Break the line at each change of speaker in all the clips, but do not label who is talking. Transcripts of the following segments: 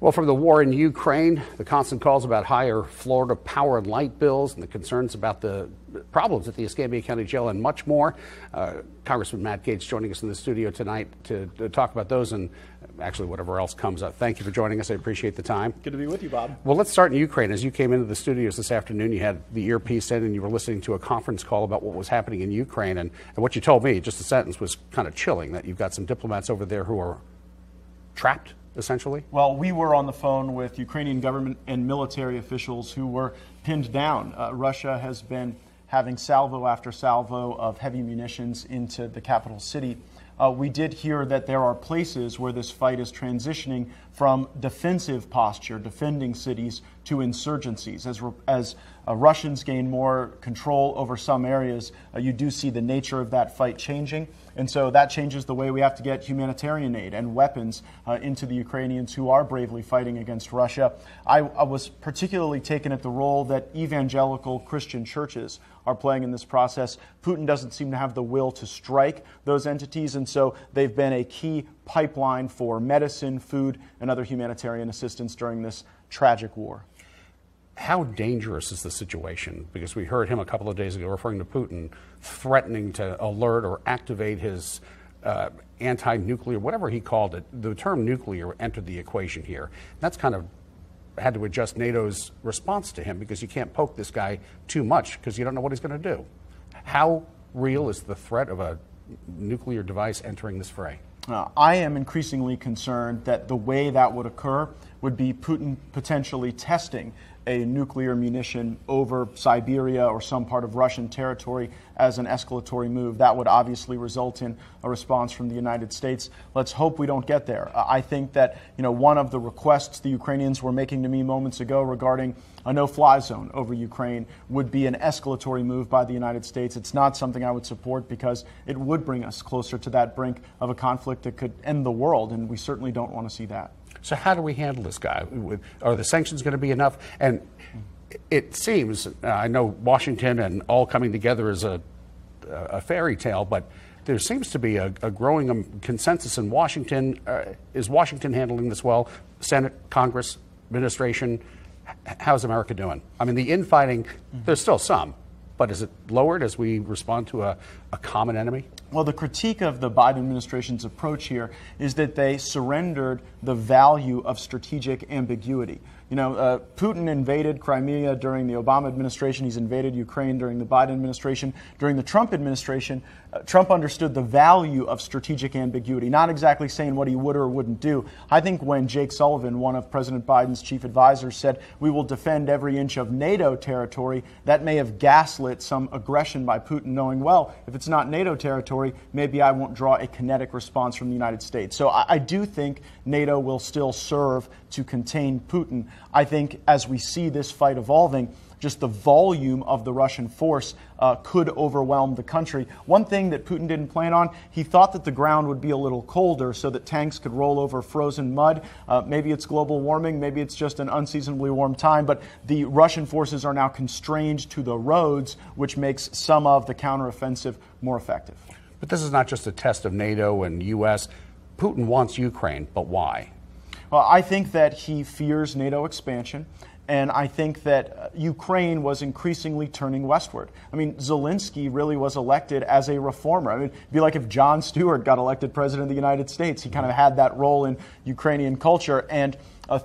Well, from the war in Ukraine, the constant calls about higher Florida power and light bills and the concerns about the problems at the Escambia County Jail and much more. Congressman Matt Gaetz joining us in the studio tonight to talk about those and actually whatever else comes up. Thank you for joining us. I appreciate the time.
Good to be with you, Bob.
Well, let's start in Ukraine. As you came into the studios this afternoon, you had the earpiece in and you were listening to a conference call about what was happening in Ukraine. And what you told me, just a sentence, was kind of chilling, that you've got some diplomats over there who are trapped, essentially?
Well, we were on the phone with Ukrainian government and military officials who were pinned down. Russia has been having salvo after salvo of heavy munitions into the capital city. We did hear that there are places where this fight is transitioning from defensive posture, defending cities, to insurgencies. As Russians gain more control over some areas, you do see the nature of that fight changing. And so that changes the way we have to get humanitarian aid and weapons into the Ukrainians who are bravely fighting against Russia. I was particularly taken at the role that evangelical Christian churches are playing in this process. Putin doesn't seem to have the will to strike those entities, and so they've been a key pipeline for medicine, food, and other humanitarian assistance during this tragic war.
How dangerous is the situation? Because we heard him a couple of days ago referring to Putin threatening to alert or activate his anti-nuclear, whatever he called it. The term nuclear entered the equation here. That's kind of had to adjust NATO's response to him, because you can't poke this guy too much because you don't know what he's going to do. How real is the threat of a nuclear device entering this fray?
I am increasingly concerned that the way that would occur would be Putin potentially testing a nuclear munition over Siberia or some part of Russian territory as an escalatory move. That would obviously result in a response from the United States. Let's hope we don't get there. I think that, one of the requests the Ukrainians were making to me moments ago regarding a no-fly zone over Ukraine would be an escalatory move by the United States. It's not something I would support, because it would bring us closer to that brink of a conflict that could end the world, and we certainly don't want to see that.
So how do we handle this guy? Are the sanctions going to be enough? And it seems, I know Washington and all coming together is a fairy tale, but there seems to be a growing consensus in Washington. Is Washington handling this well? Senate, Congress, administration? How's America doing? I mean, the infighting, there's still some, but is it lowered as we respond to a common enemy?
Well, the critique of the Biden administration's approach here is that they surrendered the value of strategic ambiguity. Putin invaded Crimea during the Obama administration. He's invaded Ukraine during the Biden administration. During the Trump administration, Trump understood the value of strategic ambiguity, not exactly saying what he would or wouldn't do. I think when Jake Sullivan, one of President Biden's chief advisors, said, "We will defend every inch of NATO territory," that may have gaslit some aggression by Putin, knowing, well, if it's not NATO territory, maybe I won't draw a kinetic response from the United States. So I do think NATO will still serve to contain Putin. I think as we see this fight evolving, just the volume of the Russian force could overwhelm the country. One thing that Putin didn't plan on, he thought that the ground would be a little colder so that tanks could roll over frozen mud. Maybe it's global warming, maybe it's just an unseasonably warm time, but the Russian forces are now constrained to the roads, which makes some of the counteroffensive more effective.
But this is not just a test of NATO and U.S. Putin wants Ukraine, but why?
Well, I think that he fears NATO expansion, and I think that Ukraine was increasingly turning westward. I mean, Zelensky really was elected as a reformer. I mean, it'd be like if Jon Stewart got elected president of the United States. He kind of had that role in Ukrainian culture, and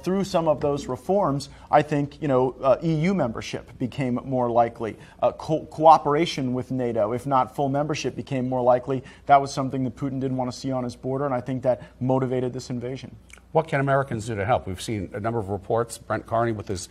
through some of those reforms, I think EU membership became more likely. Cooperation with NATO, if not full membership, became more likely. That was something that Putin didn't want to see on his border, and I think that motivated this invasion.
What can Americans do to help? We've seen a number of reports. Brent Carney with his,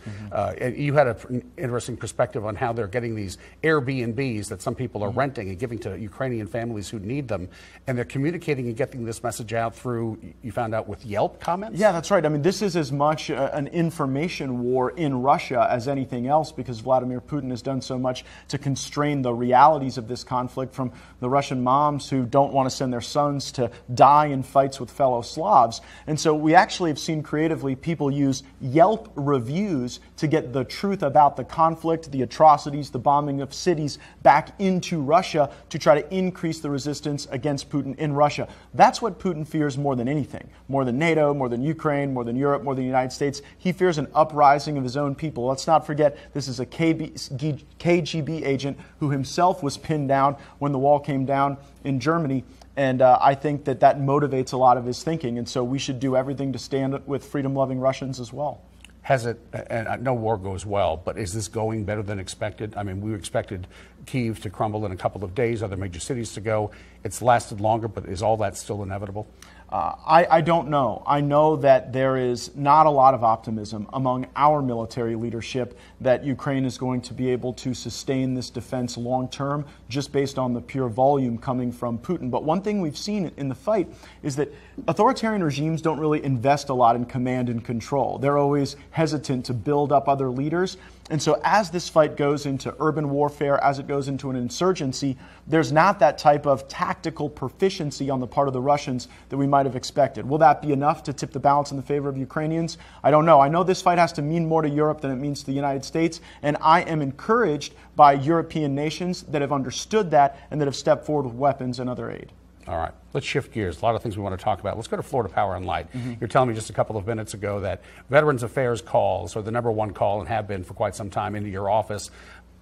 you had an interesting perspective on how they're getting these Airbnbs that some people are renting and giving to Ukrainian families who need them, and they're communicating and getting this message out through, you found out, with Yelp comments?
Yeah, that's right. I mean, this is as much an information war in Russia as anything else, because Vladimir Putin has done so much to constrain the realities of this conflict, from the Russian moms who don't want to send their sons to die in fights with fellow Slavs. And so we actually have seen creatively people use Yelp reviews to get the truth about the conflict, the atrocities, the bombing of cities back into Russia to try to increase the resistance against Putin in Russia. That's what Putin fears more than anything, more than NATO, more than Ukraine, more than Europe, more than the United States. He fears an uprising of his own people. Let's not forget, this is a KGB agent who himself was pinned down when the wall came down in Germany. And I think that that motivates a lot of his thinking. And so we should do everything to stand with freedom-loving Russians as well.
Has it, and I know war goes well, but is this going better than expected? I mean, we expected Kyiv to crumble in a couple of days, other major cities to go. It's lasted longer, but is all that still inevitable?
I don't know. I know that there is not a lot of optimism among our military leadership that Ukraine is going to be able to sustain this defense long term just based on the pure volume coming from Putin. But one thing we've seen in the fight is that authoritarian regimes don't really invest a lot in command and control. They're always hesitant to build up other leaders. And so as this fight goes into urban warfare, as it goes into an insurgency, there's not that type of tactical proficiency on the part of the Russians that we might have expected. Will that be enough to tip the balance in the favor of Ukrainians? I don't know. I know this fight has to mean more to Europe than it means to the United States, and I am encouraged by European nations that have understood that and that have stepped forward with weapons and other aid.
All right, let's shift gears. A lot of things we want to talk about. Let's go to Florida Power and Light. You're telling me just a couple of minutes ago that Veterans Affairs calls are the #1 call and have been for quite some time into your office,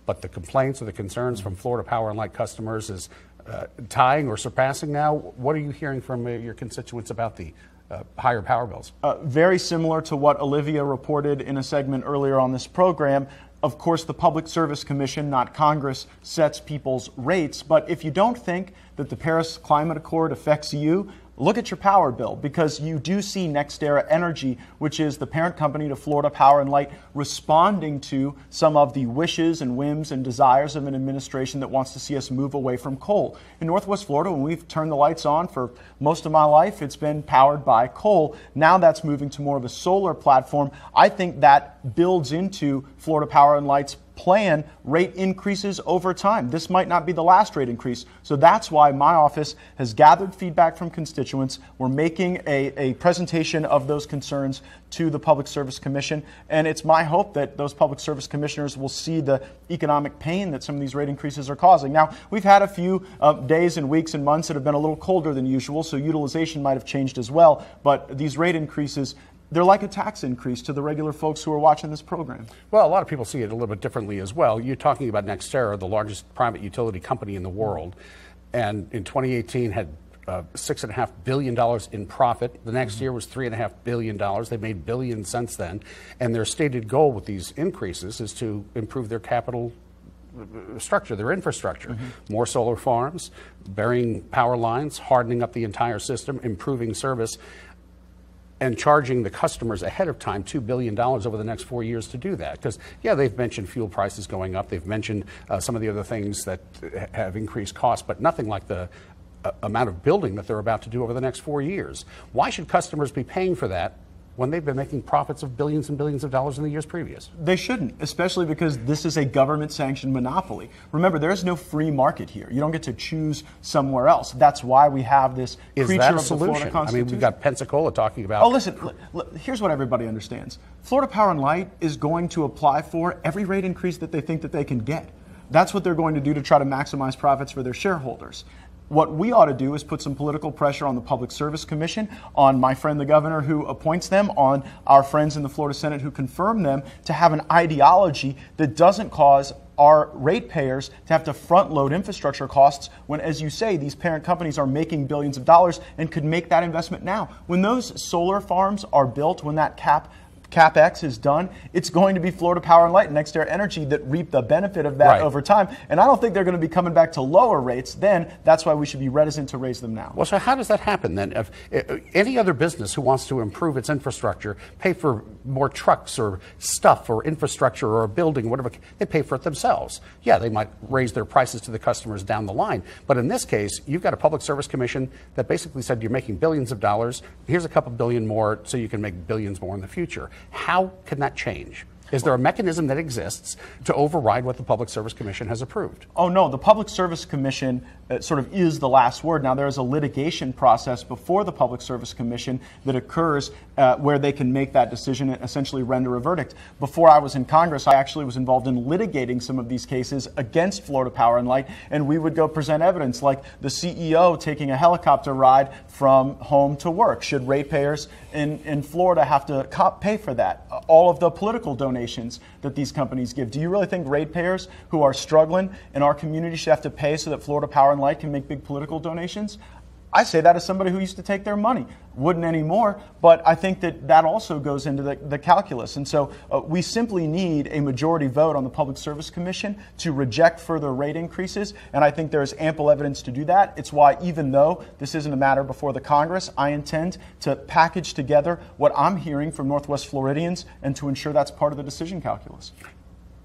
but the complaints or the concerns from Florida Power and Light customers is tying or surpassing now. What are you hearing from your constituents about the higher power bills?
Very similar to what Olivia reported in a segment earlier on this program. Of course, the Public Service Commission, not Congress, sets people's rates. But if you don't think that the Paris Climate Accord affects you, look at your power bill, because you do see NextEra Energy, which is the parent company to Florida Power and Light, responding to some of the wishes and whims and desires of an administration that wants to see us move away from coal. In Northwest Florida, when we've turned the lights on for most of my life, it's been powered by coal. Now that's moving to more of a solar platform. I think that builds into Florida Power and Light's plan rate increases over time. This might not be the last rate increase. So that's why my office has gathered feedback from constituents. We're making a presentation of those concerns to the Public Service Commission. And it's my hope that those Public Service Commissioners will see the economic pain that some of these rate increases are causing. Now, we've had a few days and weeks and months that have been a little colder than usual, so utilization might have changed as well. But these rate increases, they're like a tax increase to the regular folks who are watching this program.
Well, a lot of people see it a little bit differently as well. You're talking about NextEra, the largest private utility company in the world, and in 2018 had $6.5 billion in profit. The next year was $3.5 billion. They've made billions since then, and their stated goal with these increases is to improve their capital structure, their infrastructure. More solar farms, burying power lines, hardening up the entire system, improving service, and charging the customers ahead of time $2 billion over the next 4 years to do that. Because, yeah, they've mentioned fuel prices going up. They've mentioned some of the other things that have increased costs, but nothing like the amount of building that they're about to do over the next 4 years. Why should customers be paying for that when they've been making profits of billions and billions of dollars in the years previous?
They shouldn't, especially because this is a government-sanctioned monopoly. Remember, there is no free market here. You don't get to choose somewhere else. That's why we have this creature of the Florida Constitution.
I mean, we've got Pensacola talking about...
Oh, listen, here's what everybody understands. Florida Power and Light is going to apply for every rate increase that they think that they can get. That's what they're going to do to try to maximize profits for their shareholders. What we ought to do is put some political pressure on the Public Service Commission, on my friend the governor who appoints them, on our friends in the Florida Senate who confirm them, to have an ideology that doesn't cause our ratepayers to have to front load infrastructure costs when, as you say, these parent companies are making billions of dollars and could make that investment now. When those solar farms are built, when that CapEx is done, it's going to be Florida Power and Light and NextEra Energy that reap the benefit of that over time. And I don't think they're going to be coming back to lower rates then. That's why we should be reticent to raise them now.
Well, so how does that happen then? If any other business who wants to improve its infrastructure, pay for more trucks or stuff or infrastructure or a building, whatever, they pay for it themselves. Yeah, they might raise their prices to the customers down the line. But in this case, you've got a Public Service Commission that basically said you're making billions of dollars. Here's a couple billion more so you can make billions more in the future. How can that change? Is there a mechanism that exists to override what the Public Service Commission has approved?
Oh, no. The Public Service Commission sort of is the last word. Now, there is a litigation process before the Public Service Commission that occurs where they can make that decision and essentially render a verdict. Before I was in Congress, I actually was involved in litigating some of these cases against Florida Power and Light, and we would go present evidence like the CEO taking a helicopter ride from home to work. Should ratepayers in Florida have to pay for that? All of the political donations that these companies give. Do you really think ratepayers who are struggling in our community should have to pay so that Florida Power and Light can make big political donations? I say that as somebody who used to take their money. Wouldn't anymore, but I think that also goes into the calculus. And so we simply need a majority vote on the Public Service Commission to reject further rate increases, and I think there's ample evidence to do that. It's why, even though this isn't a matter before the Congress, I intend to package together what I'm hearing from Northwest Floridians and to ensure that's part of the decision calculus.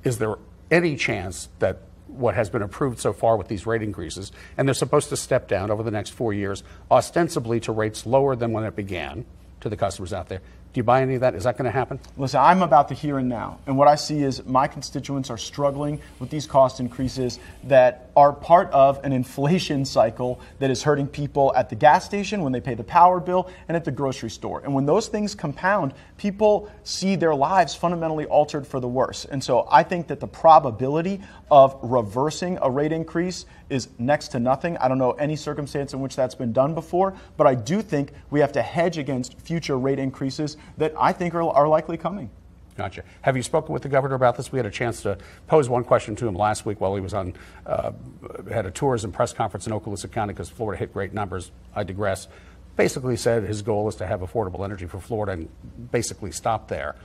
Is there any chance that what has been approved so far with these rate increases, and they're supposed to step down over the next 4 years, ostensibly to rates lower than when it began, to the customers out there? Do you buy any of that? Is that going to happen?
Listen, I'm about the here and now. And what I see is my constituents are struggling with these cost increases that are part of an inflation cycle that is hurting people at the gas station when they pay the power bill and at the grocery store. And when those things compound, people see their lives fundamentally altered for the worse. And so I think that the probability of reversing a rate increase is next to nothing. I don't know any circumstance in which that's been done before, but I do think we have to hedge against future rate increases that I think are likely coming.
Gotcha. Have you spoken with the governor about this? We had a chance to pose one question to him last week while he was on, had a tourism press conference in Okaloosa County because Florida hit great numbers. I digress. Basically said his goal is to have affordable energy for Florida and basically stop there.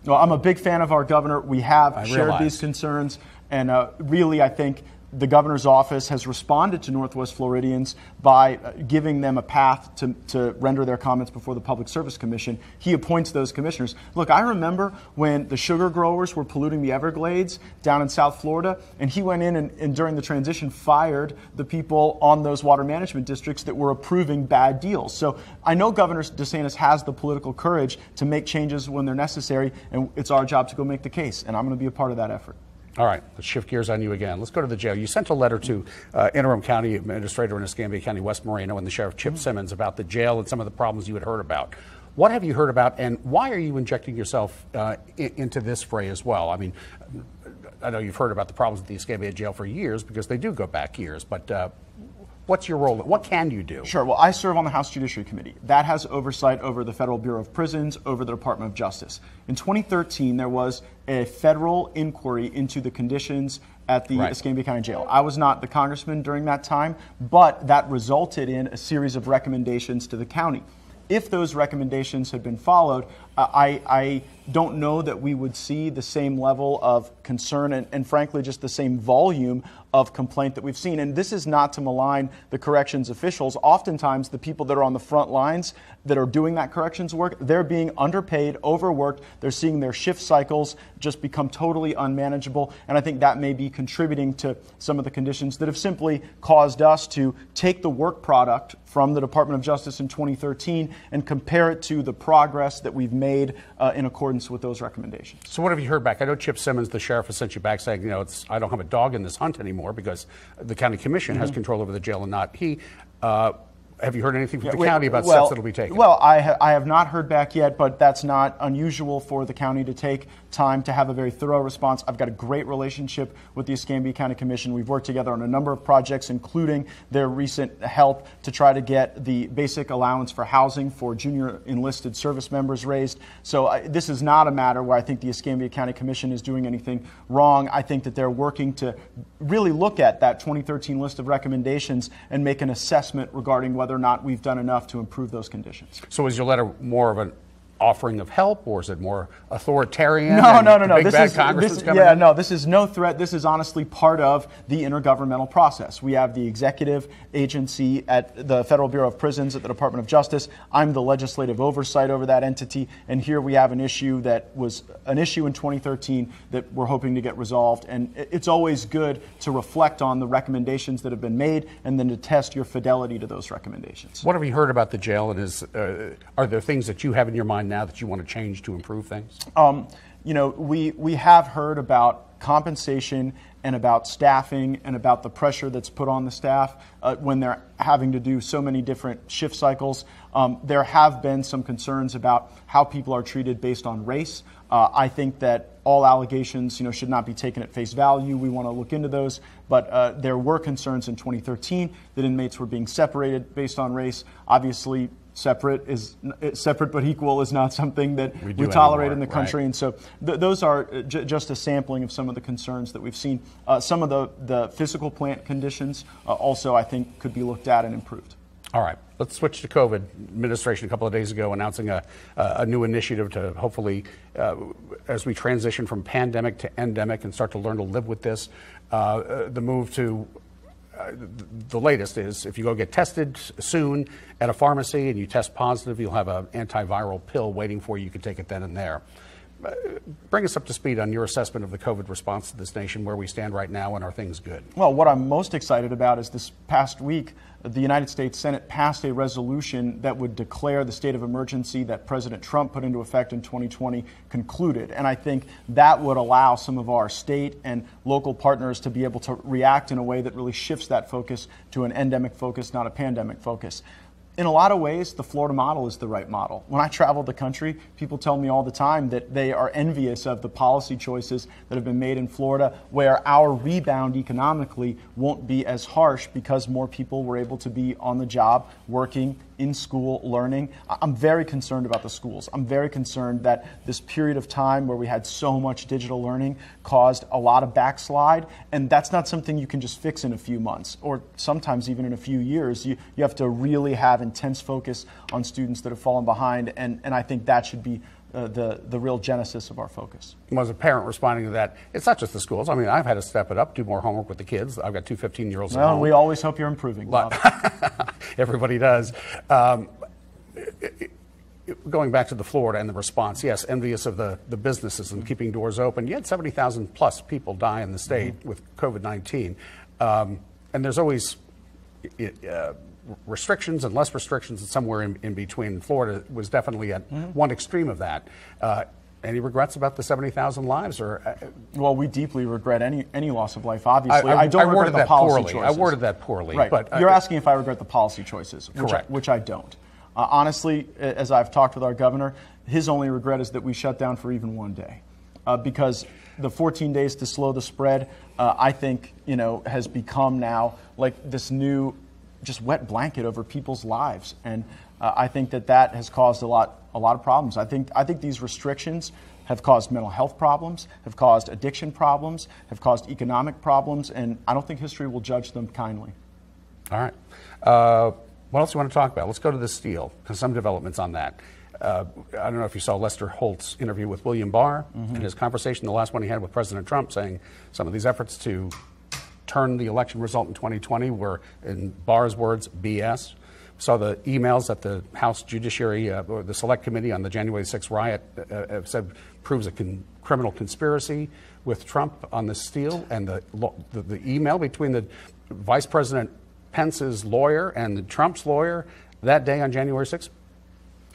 Well, I'm a big fan of our governor. We have shared these concerns, and really I think the governor's office has responded to Northwest Floridians by giving them a path to render their comments before the Public Service Commission. He appoints those commissioners. Look, I remember when the sugar growers were polluting the Everglades down in South Florida, and he went in and during the transition fired the people on those water management districts that were approving bad deals. So I know Governor DeSantis has the political courage to make changes when they're necessary, and it's our job to go make the case, and I'm going to be a part of that effort.
All right, let's shift gears on you again. Let's go to the jail. You sent a letter to interim county administrator in Escambia County, West Moreno, and the sheriff, Chip Simmons, about the jail and some of the problems you had heard about. What have you heard about, and why are you injecting yourself into this fray as well? I mean, I know you've heard about the problems at the Escambia jail for years because they do go back years, but what's your role? What can you do?
Sure. Well, I serve on the House Judiciary Committee. That has oversight over the Federal Bureau of Prisons, over the Department of Justice. In 2013, there was a federal inquiry into the conditions at the Escambia County Jail. I was not the congressman during that time, but that resulted in a series of recommendations to the county. If those recommendations had been followed, I don't know that we would see the same level of concern and frankly, just the same volume of complaint that we've seen. And this is not to malign the corrections officials. Oftentimes, the people that are on the front lines that are doing that corrections work, they're being underpaid, overworked. They're seeing their shift cycles just become totally unmanageable. And I think that may be contributing to some of the conditions that have simply caused us to take the work product from the Department of Justice in 2013 and compare it to the progress that we've made in accordance with those recommendations.
So what have you heard back? I know Chip Simmons, the sheriff, has sent you back saying, I don't have a dog in this hunt anymore because the county commission has control over the jail and not he. Have you heard anything from the county about steps that will be taken?
Well, I have not heard back yet, but that's not unusual for the county to take time to have a very thorough response. I've got a great relationship with the Escambia County Commission. We've worked together on a number of projects, including their recent help to try to get the basic allowance for housing for junior enlisted service members raised. So this is not a matter where I think the Escambia County Commission is doing anything wrong. I think that they're working to really look at that 2013 list of recommendations and make an assessment regarding whether or not we've done enough to improve those conditions.
So is your letter more of an offering of help, or is it more authoritarian?
No.
This
is no threat. This is honestly part of the intergovernmental process. We have the executive agency at the Federal Bureau of Prisons at the Department of Justice. I'm the legislative oversight over that entity, and here we have an issue that was an issue in 2013 that we're hoping to get resolved. And it's always good to reflect on the recommendations that have been made and then to test your fidelity to those recommendations.
What have you heard about the jail, and are there things that you have in your mind now that you want to change to improve things?
we have heard about compensation and about staffing and about the pressure that's put on the staff when they're having to do so many different shift cycles. There have been some concerns about how people are treated based on race. I think that all allegations, should not be taken at face value. We want to look into those, but there were concerns in 2013 that inmates were being separated based on race. Obviously, separate but equal is not something that we tolerate in the country, right? And so those are just a sampling of some of the concerns that we've seen. Some of the physical plant conditions also, I think, could be looked at and improved.
All right, let's switch to COVID. Administration a couple of days ago announcing a new initiative to hopefully, as we transition from pandemic to endemic and start to learn to live with this, the move to the latest is if you go get tested soon at a pharmacy and you test positive, you'll have an antiviral pill waiting for you. You can take it then and there. Bring us up to speed on your assessment of the COVID response to this nation, where we stand right now, and are things good?
Well, what I'm most excited about is this past week, the United States Senate passed a resolution that would declare the state of emergency that President Trump put into effect in 2020 concluded. And I think that would allow some of our state and local partners to be able to react in a way that really shifts that focus to an endemic focus, not a pandemic focus. In a lot of ways, the Florida model is the right model. When I travel the country, people tell me all the time that they are envious of the policy choices that have been made in Florida, where our rebound economically won't be as harsh because more people were able to be on the job, working, in school, learning. I'm very concerned about the schools. I'm very concerned that this period of time where we had so much digital learning caused a lot of backslide, and that's not something you can just fix in a few months, or sometimes even in a few years. You have to really have intense focus on students that have fallen behind, and I think that should be the real genesis of our focus.
Well, as a parent responding to that, it's not just the schools. I mean, I've had to step it up, do more homework with the kids. I've got two 15-year-olds at home.
Well, we always hope you're improving, Bob.
Everybody does. Going back to the Florida and the response, yes, envious of the businesses and keeping doors open. You had 70,000 plus people die in the state with COVID-19. And there's always restrictions and less restrictions, and somewhere in between. Florida was definitely at one extreme of that. Any regrets about the 70,000 lives?
Well, we deeply regret any loss of life, obviously. I don't regret the policy choices.
I worded that poorly.
Right.
But
you're asking if I regret the policy choices,
correct.
Which I don't. Honestly, as I've talked with our governor, his only regret is that we shut down for even one day. Because the 14 days to slow the spread, I think, has become now like this new just wet blanket over people's lives. And I think that has caused a lot of problems. I think these restrictions have caused mental health problems, have caused addiction problems, have caused economic problems, and I don't think history will judge them kindly.
All right. What else do you want to talk about? Let's go to the steel, because some developments on that. I don't know if you saw Lester Holt's interview with William Barr and his conversation, the last one he had with President Trump, saying some of these efforts to turn the election result in 2020 were, in Barr's words, BS. Saw the emails that the House Judiciary, or the Select Committee on the January 6th riot have said proves a criminal conspiracy with Trump on the steel, and the email between the Vice President Pence's lawyer and Trump's lawyer that day on January 6th.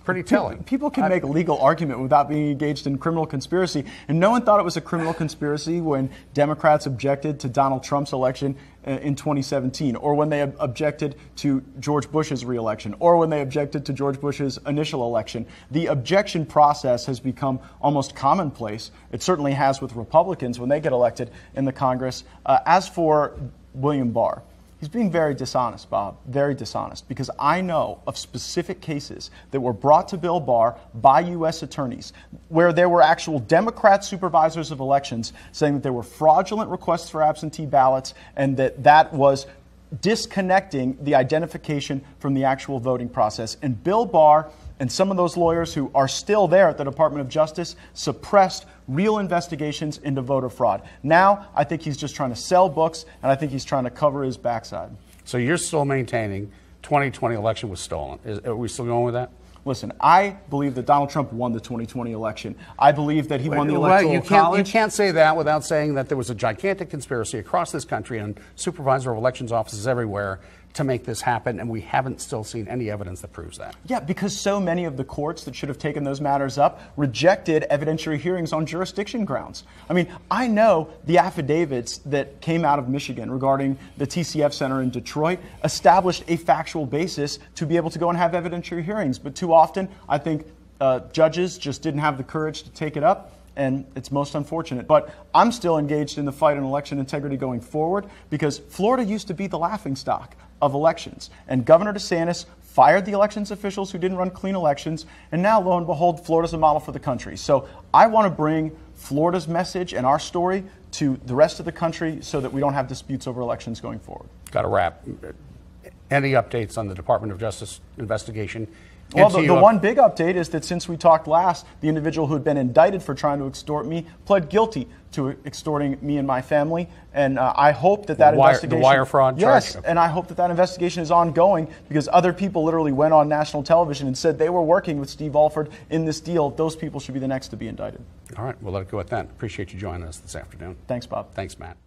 Pretty telling.
People can make a legal argument without being engaged in criminal conspiracy, and no one thought it was a criminal conspiracy when Democrats objected to Donald Trump's election in 2017, or when they objected to George Bush's reelection, or when they objected to George Bush's initial election. The objection process has become almost commonplace. It certainly has with Republicans when they get elected in the Congress. As for William Barr, he's being very dishonest, Bob, very dishonest, because I know of specific cases that were brought to Bill Barr by U.S. attorneys where there were actual Democrat supervisors of elections saying that there were fraudulent requests for absentee ballots and that was disconnecting the identification from the actual voting process. And Bill Barr and some of those lawyers who are still there at the Department of Justice suppressed real investigations into voter fraud. Now, I think he's just trying to sell books, and I think he's trying to cover his backside.
So you're still maintaining 2020 election was stolen. Are we still going with that?
Listen, I believe that Donald Trump won the 2020 election. I believe that he won the Electoral College.
You can't say that without saying that there was a gigantic conspiracy across this country and supervisor of elections offices everywhere to make this happen, and we haven't still seen any evidence that proves that.
Yeah, because so many of the courts that should have taken those matters up rejected evidentiary hearings on jurisdiction grounds. I mean, I know the affidavits that came out of Michigan regarding the TCF Center in Detroit established a factual basis to be able to go and have evidentiary hearings, but too often I think judges just didn't have the courage to take it up, and it's most unfortunate. But I'm still engaged in the fight on election integrity going forward, because Florida used to be the laughingstock of elections, and Governor DeSantis fired the elections officials who didn't run clean elections, and now, lo and behold, Florida's a model for the country. So I want to bring Florida's message and our story to the rest of the country so that we don't have disputes over elections going forward.
Got to wrap. Any updates on the Department of Justice investigation?
Well, the one big update is that since we talked last, the individual who had been indicted for trying to extort me pled guilty to extorting me and my family, and I hope that investigation...
The wire fraud charge?
Yes, and I hope that investigation is ongoing, because other people literally went on national television and said they were working with Steve Alford in this deal. Those people should be the next to be indicted.
All right, we'll let it go at that. Appreciate you joining us this afternoon.
Thanks, Bob.
Thanks, Matt.